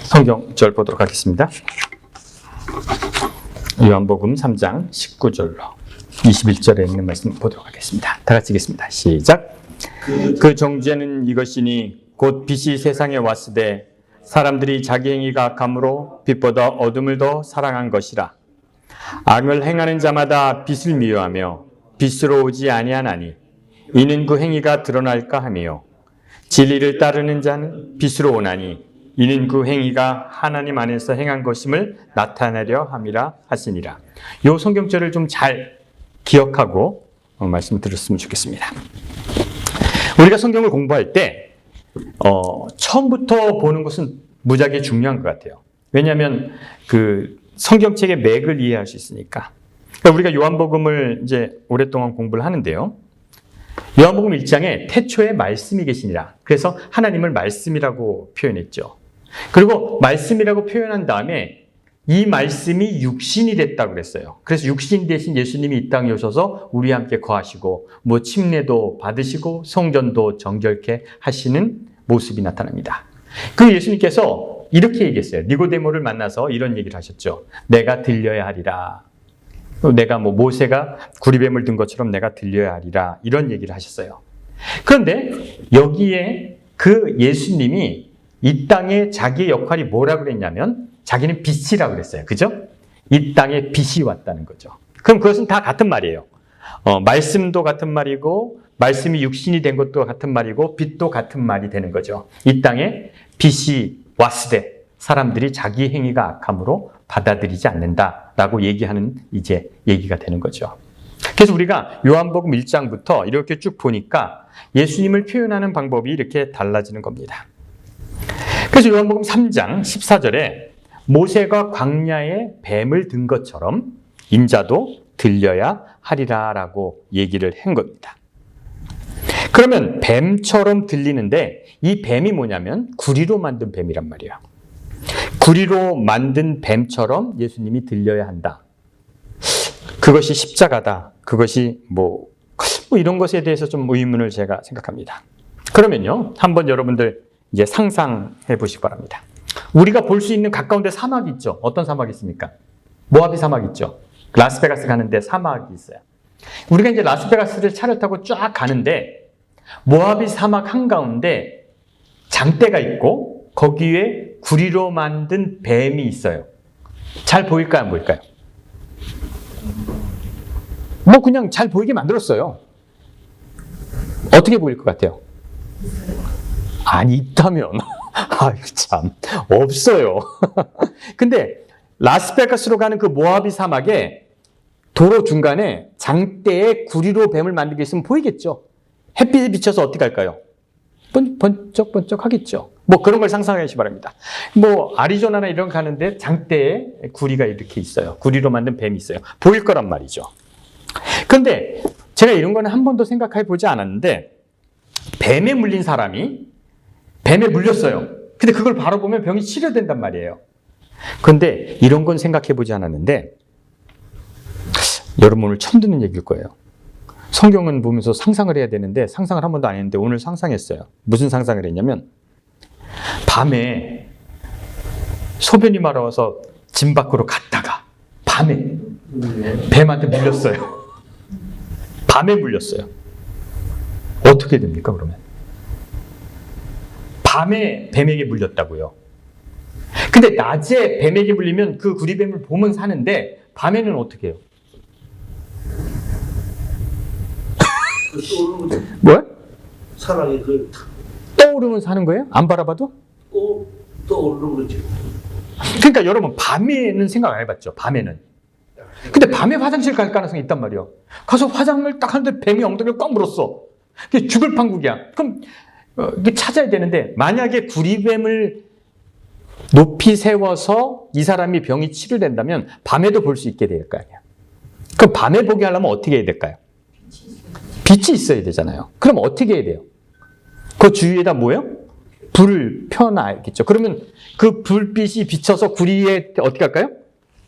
성경절 보도록 하겠습니다. 요한복음 3장 19절로 21절에 있는 말씀 보도록 하겠습니다. 다 같이 읽겠습니다. 시작. 그 정죄는 이것이니 곧 빛이 세상에 왔으되 사람들이 자기 행위가 악함으로 빛보다 어둠을 더 사랑한 것이라. 악을 행하는 자마다 빛을 미워하며 빛으로 오지 아니하나니 이는 그 행위가 드러날까 하며 진리를 따르는 자는 빛으로 오나니 이는 그 행위가 하나님 안에서 행한 것임을 나타내려 함이라 하시니라. 이 성경절을 좀 잘 기억하고 말씀 들었으면 좋겠습니다. 우리가 성경을 공부할 때 처음부터 보는 것은 무지하게 중요한 것 같아요. 왜냐하면 그 성경책의 맥을 이해할 수 있으니까. 그러니까 우리가 요한복음을 이제 오랫동안 공부를 하는데요. 요한복음 1장에 태초에 말씀이 계시니라. 그래서 하나님을 말씀이라고 표현했죠. 그리고 말씀이라고 표현한 다음에 이 말씀이 육신이 됐다고 그랬어요. 그래서 육신 대신 예수님이 이 땅에 오셔서 우리와 함께 거하시고 뭐 침례도 받으시고 성전도 정결케 하시는 모습이 나타납니다. 그 예수님께서 이렇게 얘기했어요. 니고데모를 만나서 이런 얘기를 하셨죠. 내가 들려야 하리라. 내가 뭐 모세가 구리뱀을 든 것처럼 내가 들려야 하리라. 이런 얘기를 하셨어요. 그런데 여기에 그 예수님이 이 땅에 자기의 역할이 뭐라고 그랬냐면 자기는 빛이라고 그랬어요. 그죠? 이 땅에 빛이 왔다는 거죠. 그럼 그것은 다 같은 말이에요. 말씀도 같은 말이고 말씀이 육신이 된 것도 같은 말이고 빛도 같은 말이 되는 거죠. 이 땅에 빛이 왔으되 사람들이 자기 행위가 악함으로 받아들이지 않는다라고 얘기하는 이제 얘기가 되는 거죠. 그래서 우리가 요한복음 1장부터 이렇게 쭉 보니까 예수님을 표현하는 방법이 이렇게 달라지는 겁니다. 그래서 요한복음 3장 14절에 모세가 광야에 뱀을 든 것처럼 인자도 들려야 하리라라고 얘기를 한 겁니다. 그러면 뱀처럼 들리는데 이 뱀이 뭐냐면 구리로 만든 뱀이란 말이에요. 구리로 만든 뱀처럼 예수님이 들려야 한다. 그것이 십자가다. 그것이 뭐 이런 것에 대해서 좀 의문을 제가 생각합니다. 그러면요, 한번 여러분들 이제 상상해 보시기 바랍니다. 우리가 볼 수 있는 가까운데 사막이 있죠. 어떤 사막이 있습니까? 모하비 사막 있죠. 라스베가스 가는데 사막이 있어요. 우리가 이제 라스베가스를 차를 타고 쫙 가는데 모하비 사막 한가운데 장대가 있고 거기에 구리로 만든 뱀이 있어요. 잘 보일까요? 안 보일까요? 뭐 그냥 잘 보이게 만들었어요. 어떻게 보일 것 같아요? 아니, 있다면. 아유, 참. 없어요. 근데 라스베가스로 가는 그 모하비 사막에 도로 중간에 장대에 구리로 뱀을 만든 게 있으면 보이겠죠? 햇빛에 비춰서 어떻게 할까요? 번쩍번쩍 하겠죠. 뭐 그런 걸 상상하시기 바랍니다. 뭐 아리조나나 이런 가는데 장대에 구리가 이렇게 있어요. 구리로 만든 뱀이 있어요. 보일 거란 말이죠. 그런데 제가 이런 거는 한 번도 생각해 보지 않았는데 뱀에 물린 사람이 뱀에 물렸어요. 근데 그걸 바로 보면 병이 치료된단 말이에요. 그런데 이런 건 생각해 보지 않았는데 여러분 오늘 처음 듣는 얘기일 거예요. 성경은 보면서 상상을 해야 되는데 상상을 한 번도 안 했는데 오늘 상상했어요. 무슨 상상을 했냐면 밤에 소변이 마려워서 집 밖으로 갔다가 밤에 뱀한테 물렸어요. 밤에 물렸어요. 어떻게 됩니까 그러면? 밤에 뱀에게 물렸다고요. 근데 낮에 뱀에게 물리면 그 구리뱀을 보면 사는데 밤에는 어떻게 해요? 뭐야? 사랑이 그 떠오르면 사는 거예요? 안 바라봐도? 떠오르는 거지. 그러니까 여러분 밤에는 생각 안 해봤죠? 밤에는. 근데 밤에 화장실 갈 가능성이 있단 말이에요. 가서 화장을 딱 하는데 뱀이 엉덩이를 꽉 물었어. 그게 죽을 판국이야. 그럼 이게 찾아야 되는데 만약에 구리뱀을 높이 세워서 이 사람이 병이 치료된다면 밤에도 볼 수 있게 될 거 아니야. 그럼 밤에 보게 하려면 어떻게 해야 될까요? 빛이 있어야 되잖아요. 그럼 어떻게 해야 돼요? 그 주위에다 뭐예요? 불을 펴놔야겠죠. 그러면 그 불빛이 비쳐서 구리에 어떻게 할까요?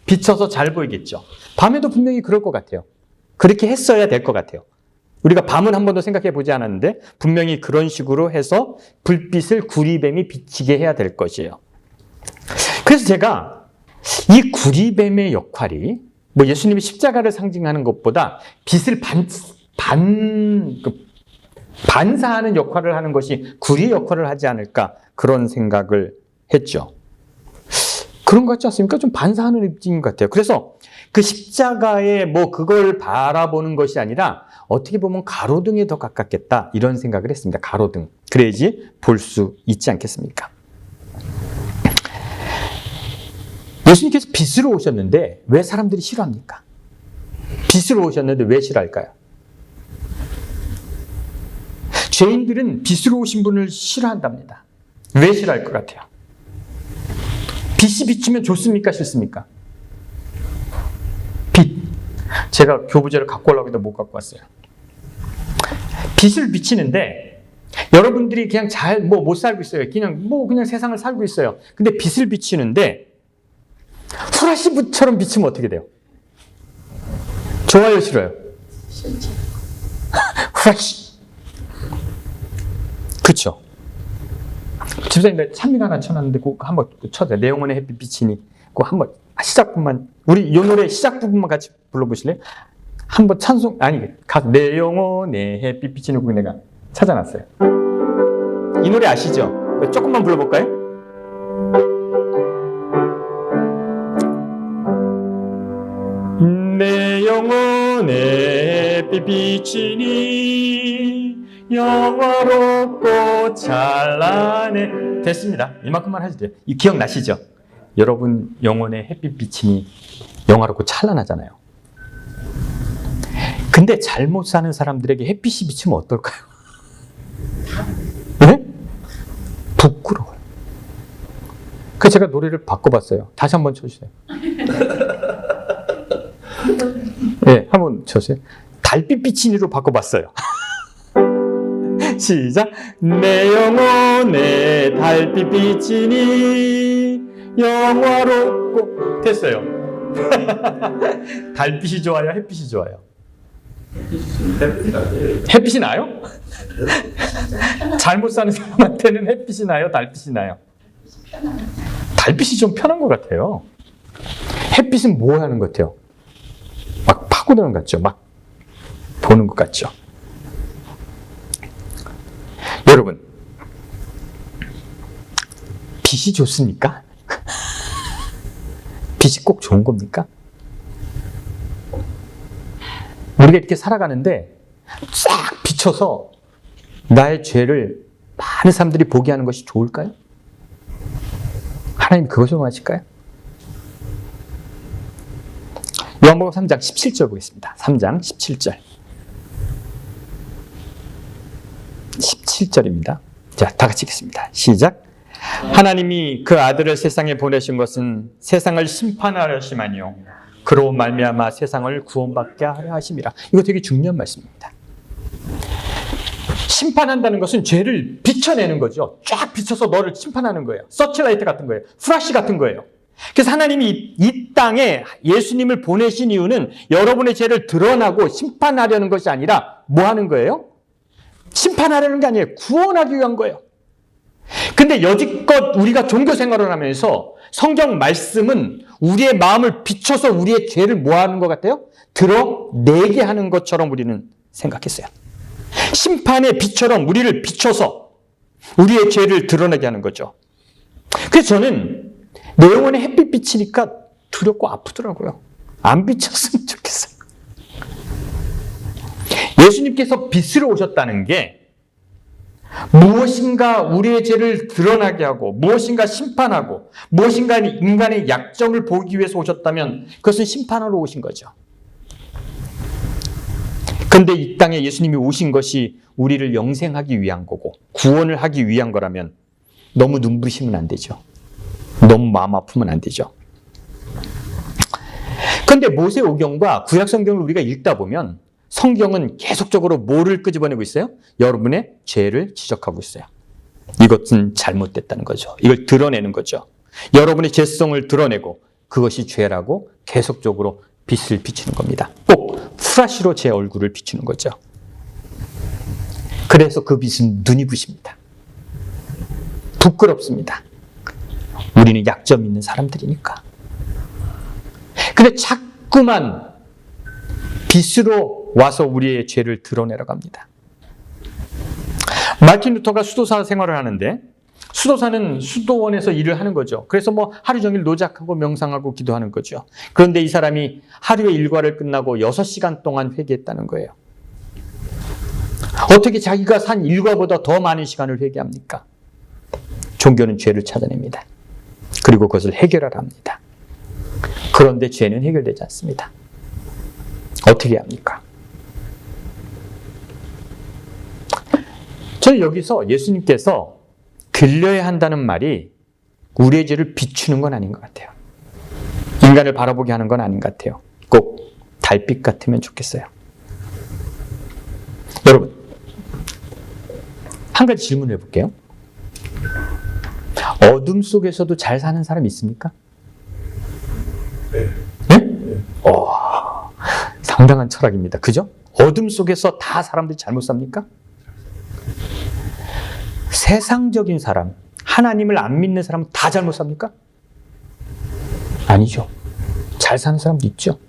비쳐서 잘 보이겠죠. 밤에도 분명히 그럴 것 같아요. 그렇게 했어야 될 것 같아요. 우리가 밤은 한 번도 생각해 보지 않았는데 분명히 그런 식으로 해서 불빛을 구리뱀이 비치게 해야 될 것이에요. 그래서 제가 이 구리뱀의 역할이 뭐 예수님이 십자가를 상징하는 것보다 빛을 반사하는 역할을 하는 것이 구리 역할을 하지 않을까 그런 생각을 했죠. 그런 것 같지 않습니까? 좀 반사하는 입장인 것 같아요. 그래서 그 십자가에 뭐 그걸 바라보는 것이 아니라 어떻게 보면 가로등에 더 가깝겠다 이런 생각을 했습니다. 가로등. 그래야지 볼 수 있지 않겠습니까? 예수님께서 빛으로 오셨는데 왜 사람들이 싫어합니까? 빛으로 오셨는데 왜 싫어할까요? 죄인들은 빛으로 오신 분을 싫어한답니다. 왜 싫어할 것 같아요? 빛이 비치면 좋습니까? 싫습니까? 빛. 제가 교부제를 갖고 오려고 해도 못 갖고 왔어요. 빛을 비치는데 여러분들이 그냥 잘 못 살고 있어요. 그냥 세상을 살고 있어요. 근데 빛을 비치는데 후라시부처럼 비치면 어떻게 돼요? 좋아요, 싫어요? 후라시. 그렇죠. 집사님, 찬미가 하나 쳐놨는데 그거 한번 쳐줘요. 내 영혼의 햇빛 비치니. 그거 한번 시작 부분만, 우리 이 노래 시작 부분만 같이 불러보실래요? 한번 찬송, 아니, 내 영혼의 햇빛 비치는 곡 내가 찾아놨어요. 이 노래 아시죠? 조금만 불러볼까요? 내 영혼의 햇빛 비치니 영화롭고 찬란해. 됐습니다. 이만큼만 하셔도 돼요. 이 기억나시죠? 여러분 영혼의 햇빛 비치니 영화롭고 찬란하잖아요. 근데 잘못 사는 사람들에게 햇빛이 비치면 어떨까요? 네? 부끄러워요. 그래서 제가 노래를 바꿔봤어요. 다시 한번 쳐주세요. 네, 한번 쳐주세요. 달빛 비치니로 바꿔봤어요. 시작. 내 영혼에 달빛 비치니 영화롭고. 됐어요. 달빛이 좋아요? 햇빛이 좋아요? 햇빛이 나요? 잘못 사는 사람한테는 햇빛이 나요? 달빛이 나요? 달빛이 좀 편한 것 같아요. 햇빛은 뭐 하는 것 같아요? 막 파고드는 것 같죠? 막 보는 것 같죠? 여러분, 빛이 좋습니까? 빛이 꼭 좋은 겁니까? 우리가 이렇게 살아가는데 싹 비춰서 나의 죄를 많은 사람들이 보게 하는 것이 좋을까요? 하나님 그것을 원하실까요? 요한복음 3장 17절 보겠습니다. 3장 17절. 17절입니다. 자, 다 같이 읽겠습니다. 시작. 하나님이 그 아들을 세상에 보내신 것은 세상을 심판하려 하심아니요 그로 말미암아 세상을 구원받게 하려 하심이라. 이거 되게 중요한 말씀입니다. 심판한다는 것은 죄를 비춰내는 거죠. 쫙 비춰서 너를 심판하는 거예요. 서치라이트 같은 거예요. 프라시 같은 거예요. 그래서 하나님이 이 땅에 예수님을 보내신 이유는 여러분의 죄를 드러나고 심판하려는 것이 아니라 뭐 하는 거예요? 심판하려는 게 아니에요. 구원하기 위한 거예요. 근데 여지껏 우리가 종교 생활을 하면서 성경 말씀은 우리의 마음을 비춰서 우리의 죄를 뭐 하는 것 같아요? 드러내게 하는 것처럼 우리는 생각했어요. 심판의 빛처럼 우리를 비춰서 우리의 죄를 드러내게 하는 거죠. 그래서 저는 내 영혼에 햇빛 비치니까 두렵고 아프더라고요. 안 비쳤으면 좋겠어요. 예수님께서 빛으로 오셨다는 게 무엇인가 우리의 죄를 드러나게 하고 무엇인가 심판하고 무엇인가 인간의 약점을 보기 위해서 오셨다면 그것은 심판하러 오신 거죠. 그런데 이 땅에 예수님이 오신 것이 우리를 영생하기 위한 거고 구원을 하기 위한 거라면 너무 눈부시면 안 되죠. 너무 마음 아프면 안 되죠. 그런데 모세오경과 구약성경을 우리가 읽다 보면 성경은 계속적으로 뭐를 끄집어내고 있어요? 여러분의 죄를 지적하고 있어요. 이것은 잘못됐다는 거죠. 이걸 드러내는 거죠. 여러분의 죄성을 드러내고 그것이 죄라고 계속적으로 빛을 비추는 겁니다. 꼭 프라시로 제 얼굴을 비추는 거죠. 그래서 그 빚은 눈이 부십니다. 부끄럽습니다. 우리는 약점 있는 사람들이니까. 근데 자꾸만 빚으로 와서 우리의 죄를 드러내러 갑니다. 마틴 루터가 수도사 생활을 하는데 수도사는 수도원에서 일을 하는 거죠. 그래서 뭐 하루 종일 노작하고 명상하고 기도하는 거죠. 그런데 이 사람이 하루의 일과를 끝나고 6시간 동안 회개했다는 거예요. 어떻게 자기가 산 일과보다 더 많은 시간을 회개합니까? 종교는 죄를 찾아냅니다. 그리고 그것을 해결하라 합니다. 그런데 죄는 해결되지 않습니다. 어떻게 합니까? 저는 여기서 예수님께서 들려야 한다는 말이 우리의 죄를 비추는 건 아닌 것 같아요. 인간을 바라보게 하는 건 아닌 것 같아요. 꼭 달빛 같으면 좋겠어요. 여러분, 한 가지 질문을 해볼게요. 어둠 속에서도 잘 사는 사람 있습니까? 네? 상당한 철학입니다. 그죠? 어둠 속에서 다 사람들이 잘못 삽니까? 세상적인 사람, 하나님을 안 믿는 사람은 다 잘못 삽니까? 아니죠. 잘 사는 사람도 있죠.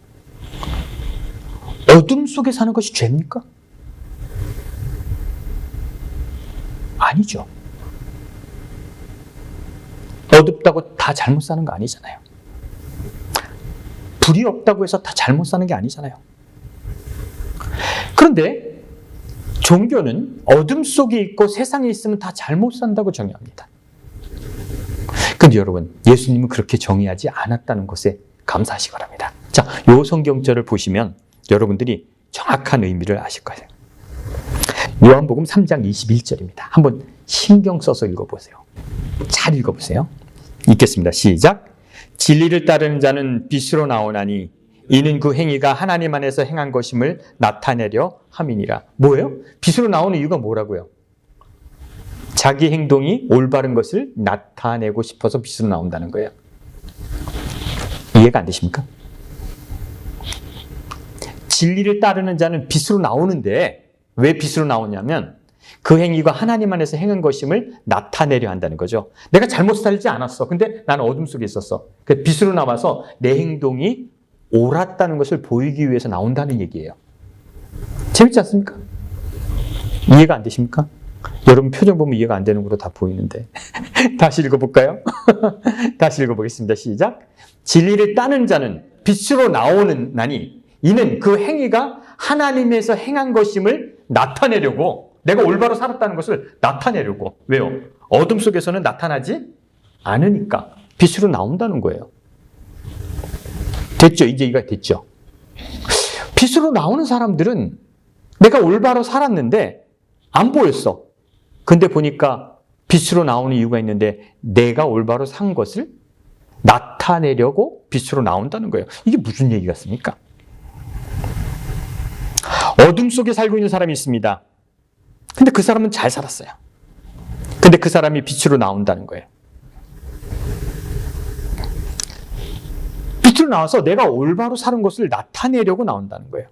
어둠 속에 사는 것이 죄입니까? 아니죠. 어둡다고 다 잘못 사는 거 아니잖아요. 불이 없다고 해서 다 잘못 사는 게 아니잖아요. 그런데 종교는 어둠 속에 있고 세상에 있으면 다 잘못 산다고 정의합니다. 근데 여러분, 예수님은 그렇게 정의하지 않았다는 것에 감사하시기 바랍니다. 자, 요 성경절을 보시면 여러분들이 정확한 의미를 아실 거예요. 요한복음 3장 21절입니다. 한번 신경 써서 읽어보세요. 잘 읽어보세요. 읽겠습니다. 시작. 진리를 따르는 자는 빛으로 나오나니 이는 그 행위가 하나님 안에서 행한 것임을 나타내려 함이니라. 뭐예요? 빛으로 나오는 이유가 뭐라고요? 자기 행동이 올바른 것을 나타내고 싶어서 빛으로 나온다는 거예요. 이해가 안 되십니까? 진리를 따르는 자는 빛으로 나오는데 왜 빛으로 나오냐면 그 행위가 하나님 안에서 행한 것임을 나타내려 한다는 거죠. 내가 잘못 살지 않았어. 근데 나는 어둠 속에 있었어. 그 빛으로 나와서 내 행동이 옳았다는 것을 보이기 위해서 나온다는 얘기예요. 재밌지 않습니까? 이해가 안 되십니까? 여러분 표정 보면 이해가 안 되는 걸로 다 보이는데. 다시 읽어볼까요? 다시 읽어보겠습니다. 시작. 진리를 따는 자는 빛으로 나오는 나니 이는 그 행위가 하나님에서 행한 것임을 나타내려고, 내가 올바로 살았다는 것을 나타내려고. 왜요? 어둠 속에서는 나타나지 않으니까 빛으로 나온다는 거예요. 됐죠? 이제 이해가 됐죠? 빛으로 나오는 사람들은 내가 올바로 살았는데 안 보였어. 근데 보니까 빛으로 나오는 이유가 있는데 내가 올바로 산 것을 나타내려고 빛으로 나온다는 거예요. 이게 무슨 얘기 같습니까? 어둠 속에 살고 있는 사람이 있습니다. 근데 그 사람은 잘 살았어요. 근데 그 사람이 빛으로 나온다는 거예요. 빛으로 나와서 내가 올바로 사는 것을 나타내려고 나온다는 거예요.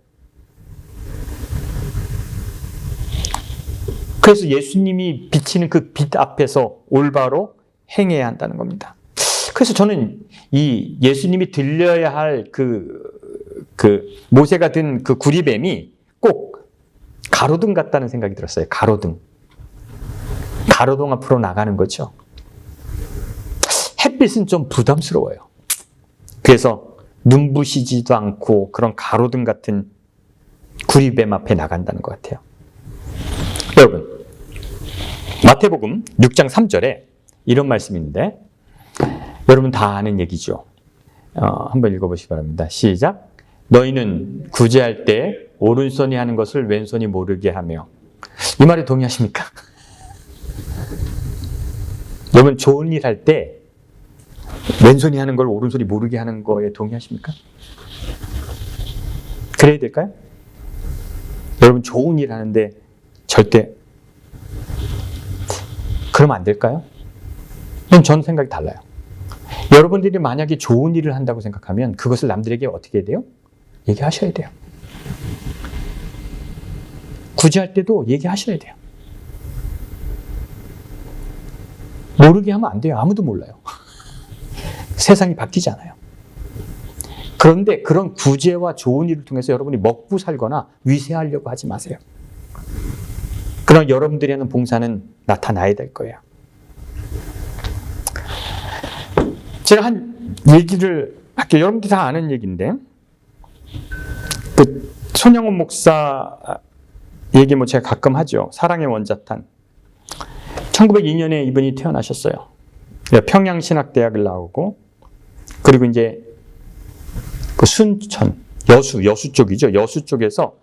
그래서 예수님이 비치는 그 빛 앞에서 올바로 행해야 한다는 겁니다. 그래서 저는 이 예수님이 들려야 할 모세가 든 그 구리뱀이 꼭 가로등 같다는 생각이 들었어요. 가로등. 가로등 앞으로 나가는 거죠. 햇빛은 좀 부담스러워요. 그래서 눈부시지도 않고 그런 가로등 같은 구리뱀 앞에 나간다는 것 같아요. 여러분, 마태복음 6장 3절에 이런 말씀이 있는데 여러분 다 아는 얘기죠. 한번 읽어보시기 바랍니다. 시작. 너희는 구제할 때 오른손이 하는 것을 왼손이 모르게 하며. 이 말에 동의하십니까? 여러분 좋은 일 할 때 왼손이 하는 걸 오른손이 모르게 하는 거에 동의하십니까? 그래야 될까요? 여러분 좋은 일 하는데 절대 그러면 안 될까요? 전 생각이 달라요. 여러분들이 만약에 좋은 일을 한다고 생각하면 그것을 남들에게 어떻게 해야 돼요? 얘기하셔야 돼요. 구제할 때도 얘기하셔야 돼요. 모르게 하면 안 돼요. 아무도 몰라요. 세상이 바뀌지 않아요. 그런데 그런 구제와 좋은 일을 통해서 여러분이 먹고 살거나 위세하려고 하지 마세요. 그럼 여러분들이 하는 봉사는 나타나야 될 거예요. 제가 한 얘기를 할게요. 여러분들이 다 아는 얘기인데, 그 손영훈 목사 얘기 뭐 제가 가끔 하죠. 사랑의 원자탄. 1902년에 이분이 태어나셨어요. 평양신학대학을 나오고, 그리고 이제 그 순천, 여수 쪽이죠. 여수 쪽에서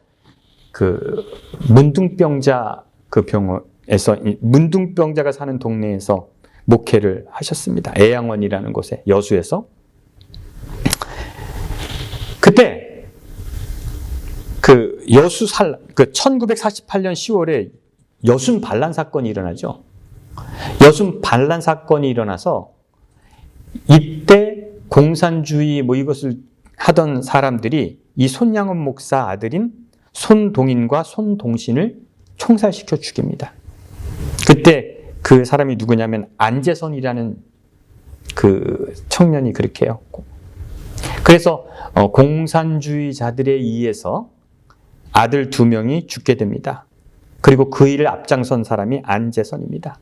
그 문둥병자 그 병원에서, 문둥병자가 사는 동네에서 목회를 하셨습니다. 애양원이라는 곳에, 여수에서. 그때 그 그 1948년 10월에 여순 반란 사건이 일어나죠. 여순 반란 사건이 일어나서 이때 공산주의 뭐 이것을 하던 사람들이 이 손양원 목사 아들인 손동인과 손동신을 총살시켜 죽입니다. 그때 그 사람이 누구냐면 안재선이라는 그 청년이 그렇게 해요. 그래서 공산주의자들에 의해서 아들 2명이 죽게 됩니다. 그리고 그 일을 앞장선 사람이 안재선입니다.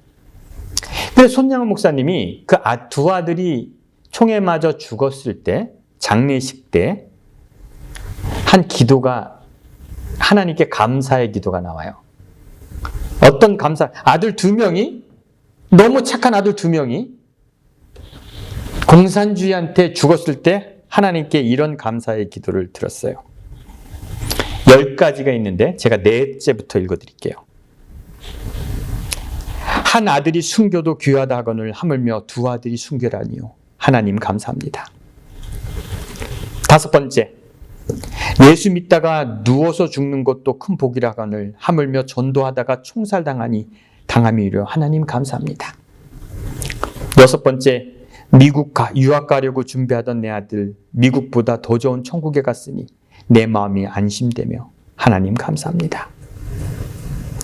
그래서 손양원 목사님이 그 두 아들이 총에 맞아 죽었을 때, 장례식 때 한 기도가, 하나님께 감사의 기도가 나와요. 어떤 감사? 아들 2명이, 너무 착한 아들 2명이 공산주의한테 죽었을 때 하나님께 이런 감사의 기도를 드렸어요. 10가지가 있는데 제가 4제부터 읽어드릴게요. 한 아들이 순교도 귀하다 하거늘 하물며 2 아들이 순교라니요. 하나님 감사합니다. 5번째, 예수 믿다가 누워서 죽는 것도 큰 복이라 하거늘 하물며 전도하다가 총살당함이려. 하나님 감사합니다. 6번째, 미국 유학 가려고 준비하던 내 아들 미국보다 더 좋은 천국에 갔으니 내 마음이 안심되며 하나님 감사합니다.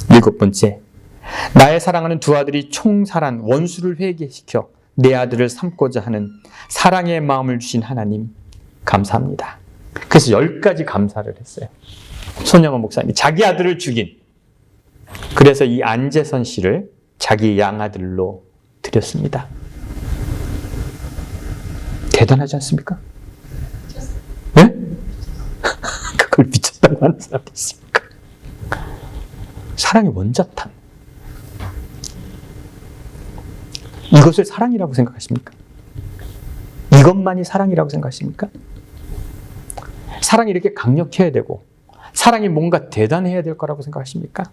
7번째, 나의 사랑하는 2 아들이 총살한 원수를 회개시켜 내 아들을 삼고자 하는 사랑의 마음을 주신 하나님 감사합니다. 그래서 10가지 감사를 했어요. 손영원 목사님이 자기 아들을 죽인, 그래서 이 안재선 씨를 자기 양아들로 드렸습니다. 대단하지 않습니까? 네? 그걸 미쳤다고 하는 사람이 있습니까? 사랑의 원자탄. 이것을 사랑이라고 생각하십니까? 이것만이 사랑이라고 생각하십니까? 사랑이 이렇게 강력해야 되고 사랑이 뭔가 대단해야 될 거라고 생각하십니까?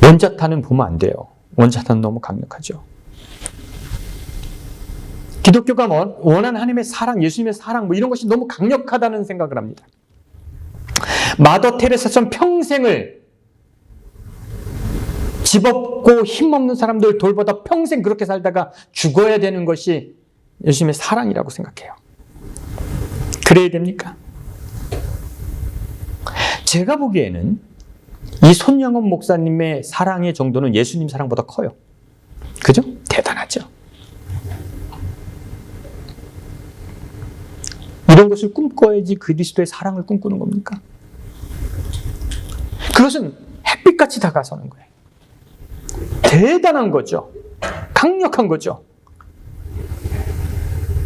원자탄은 보면 안 돼요. 원자탄은 너무 강력하죠. 기독교가 원하는 하나님의 사랑, 예수님의 사랑 뭐 이런 것이 너무 강력하다는 생각을 합니다. 마더 테레사처럼 평생을 집 없고 힘없는 사람들 돌보다 평생 그렇게 살다가 죽어야 되는 것이 예수님의 사랑이라고 생각해요. 그래야 됩니까? 제가 보기에는 이 손양원 목사님의 사랑의 정도는 예수님 사랑보다 커요. 그죠? 대단하죠? 이런 것을 꿈꿔야지 그리스도의 사랑을 꿈꾸는 겁니까? 그것은 햇빛같이 다가서는 거예요. 대단한 거죠. 강력한 거죠.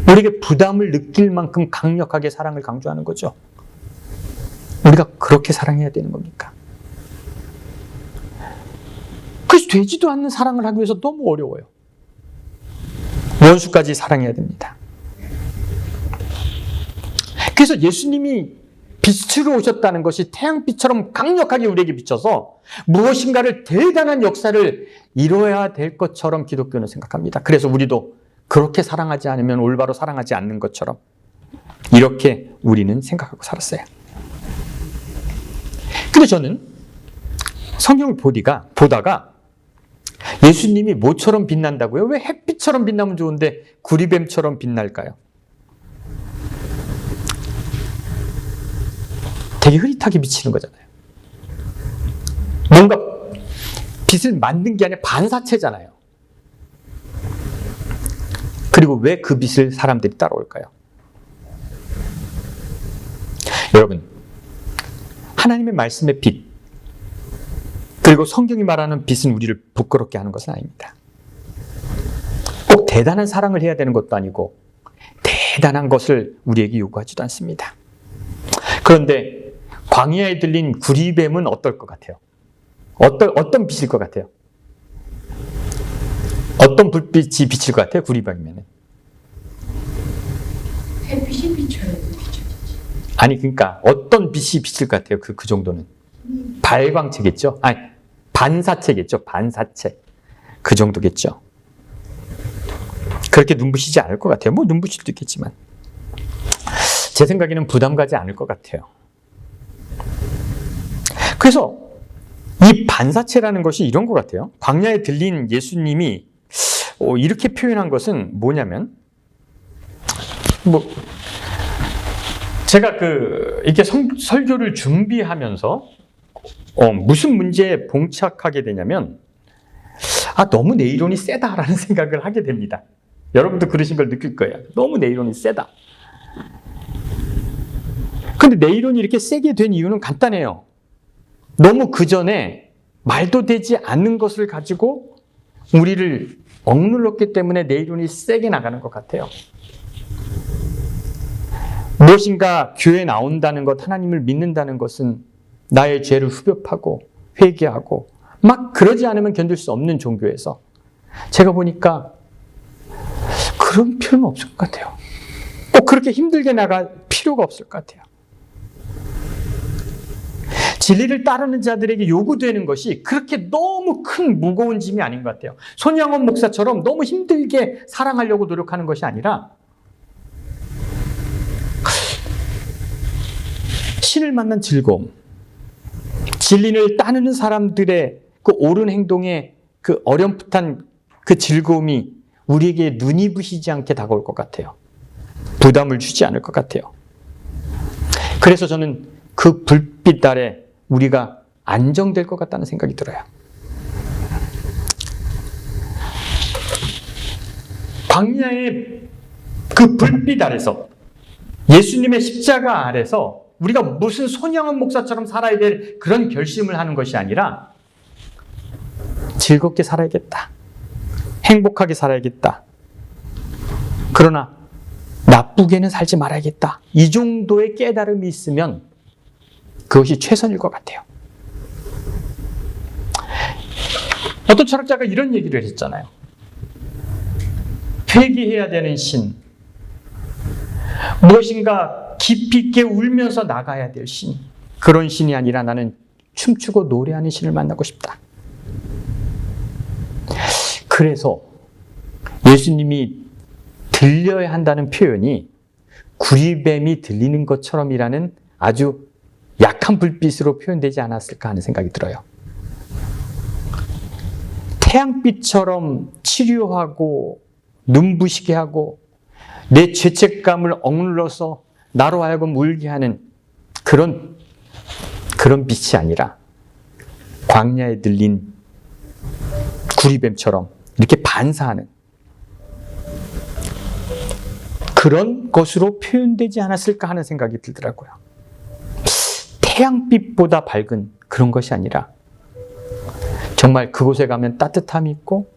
우리에게 부담을 느낄 만큼 강력하게 사랑을 강조하는 거죠. 우리가 그렇게 사랑해야 되는 겁니까? 그래서 되지도 않는 사랑을 하기 위해서 너무 어려워요. 원수까지 사랑해야 됩니다. 그래서 예수님이 빛으로 오셨다는 것이 태양빛처럼 강력하게 우리에게 비춰서 무엇인가를 대단한 역사를 이루어야 될 것처럼 기독교는 생각합니다. 그래서 우리도 그렇게 사랑하지 않으면 올바로 사랑하지 않는 것처럼 이렇게 우리는 생각하고 살았어요. 근데 저는 성경을 보다가 예수님이 뭐처럼 빛난다고요? 왜 햇빛처럼 빛나면 좋은데 구리뱀처럼 빛날까요? 되게 흐릿하게 비치는 거잖아요. 뭔가 빛을 만든 게 아니라 반사체잖아요. 그리고 왜 그 빛을 사람들이 따라올까요? 여러분, 하나님의 말씀의 빛, 그리고 성경이 말하는 빛은 우리를 부끄럽게 하는 것은 아닙니다. 꼭 대단한 사랑을 해야 되는 것도 아니고 대단한 것을 우리에게 요구하지도 않습니다. 그런데 광야에 들린 구리뱀은 어떨 것 같아요? 어떤 빛일 것 같아요? 어떤 불빛이 비칠 것 같아요? 구리뱀이면. 햇빛이 비춰야지 비춰지지. 아니 그러니까 어떤 빛이 비칠 것 같아요? 그 정도는. 발광체겠죠? 아니 반사체겠죠? 반사체. 그 정도겠죠. 그렇게 눈부시지 않을 것 같아요. 뭐 눈부실 수도 있겠지만. 제 생각에는 부담 가지 않을 것 같아요. 그래서 이 반사체라는 것이 이런 것 같아요. 광야에 들린 예수님이 이렇게 표현한 것은 뭐냐면, 제가 이렇게 설교를 준비하면서 무슨 문제에 봉착하게 되냐면, 너무 내 이론이 세다라는 생각을 하게 됩니다. 여러분도 그러신 걸 느낄 거예요. 너무 내 이론이 세다. 근데 내 이론이 이렇게 세게 된 이유는 간단해요. 너무 그 전에 말도 되지 않는 것을 가지고 우리를 억눌렀기 때문에 내 이론이 세게 나가는 것 같아요. 무엇인가 교회에 나온다는 것, 하나님을 믿는다는 것은 나의 죄를 후벼파고 회개하고 막 그러지 않으면 견딜 수 없는 종교에서 제가 보니까 그런 필요는 없을 것 같아요. 꼭 그렇게 힘들게 나갈 필요가 없을 것 같아요. 진리를 따르는 자들에게 요구되는 것이 그렇게 너무 큰 무거운 짐이 아닌 것 같아요. 손양원 목사처럼 너무 힘들게 사랑하려고 노력하는 것이 아니라 신을 만난 즐거움, 진리를 따르는 사람들의 그 옳은 행동의 그 어렴풋한 그 즐거움이 우리에게 눈이 부시지 않게 다가올 것 같아요. 부담을 주지 않을 것 같아요. 그래서 저는 그 불빛 아래 우리가 안정될 것 같다는 생각이 들어요. 광야의 그 불빛 아래서, 예수님의 십자가 아래서 우리가 무슨 손양원 목사처럼 살아야 될 그런 결심을 하는 것이 아니라 즐겁게 살아야겠다. 행복하게 살아야겠다. 그러나 나쁘게는 살지 말아야겠다. 이 정도의 깨달음이 있으면 그것이 최선일 것 같아요. 어떤 철학자가 이런 얘기를 했잖아요. 회개해야 되는 신, 무엇인가 깊이 있게 울면서 나가야 될 신, 그런 신이 아니라 나는 춤추고 노래하는 신을 만나고 싶다. 그래서 예수님이 들려야 한다는 표현이 구리뱀이 들리는 것처럼이라는 아주 약한 불빛으로 표현되지 않았을까 하는 생각이 들어요. 태양빛처럼 치료하고 눈부시게 하고 내 죄책감을 억눌러서 나로 하여금 울게 하는 그런 빛이 아니라 광야에 들린 구리뱀처럼 이렇게 반사하는 그런 것으로 표현되지 않았을까 하는 생각이 들더라고요. 태양빛보다 밝은 그런 것이 아니라 정말 그곳에 가면 따뜻함이 있고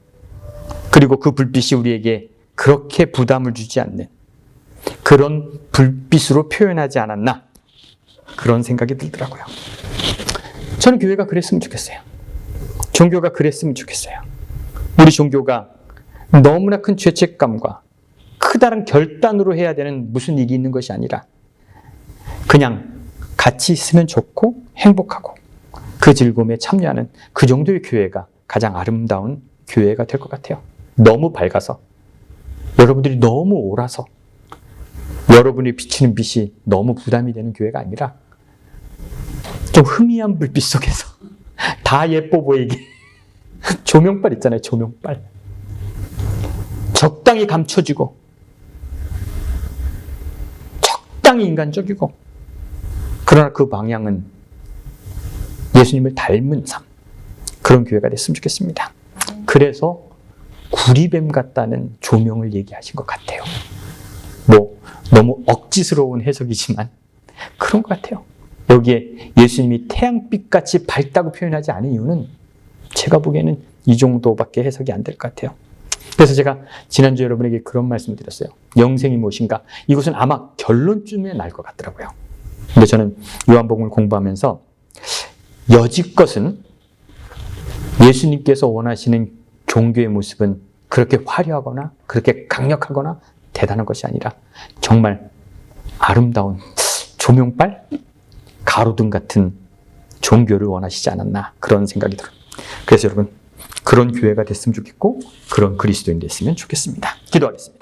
그리고 그 불빛이 우리에게 그렇게 부담을 주지 않는 그런 불빛으로 표현하지 않았나 그런 생각이 들더라고요. 저는 교회가 그랬으면 좋겠어요. 종교가 그랬으면 좋겠어요. 우리 종교가 너무나 큰 죄책감과 크다란 결단으로 해야 되는 무슨 일이 있는 것이 아니라 그냥 같이 있으면 좋고 행복하고 그 즐거움에 참여하는 그 정도의 교회가 가장 아름다운 교회가 될 것 같아요. 너무 밝아서, 여러분들이 너무 옳아서, 여러분이 비치는 빛이 너무 부담이 되는 교회가 아니라 좀 흐미한 불빛 속에서 다 예뻐 보이게 조명빨 있잖아요. 조명빨. 적당히 감춰지고 적당히 인간적이고 그러나 그 방향은 예수님을 닮은 삶, 그런 교회가 됐으면 좋겠습니다. 그래서 구리뱀 같다는 조명을 얘기하신 것 같아요. 뭐 너무 억지스러운 해석이지만 그런 것 같아요. 여기에 예수님이 태양빛같이 밝다고 표현하지 않은 이유는 제가 보기에는 이 정도밖에 해석이 안 될 것 같아요. 그래서 제가 지난주에 여러분에게 그런 말씀을 드렸어요. 영생이 무엇인가? 이것은 아마 결론쯤에 날 것 같더라고요. 근데 저는 요한복음을 공부하면서 여지껏은 예수님께서 원하시는 종교의 모습은 그렇게 화려하거나 그렇게 강력하거나 대단한 것이 아니라 정말 아름다운 조명빨? 가로등 같은 종교를 원하시지 않았나 그런 생각이 들어요. 그래서 여러분 그런 교회가 됐으면 좋겠고 그런 그리스도인이 됐으면 좋겠습니다. 기도하겠습니다.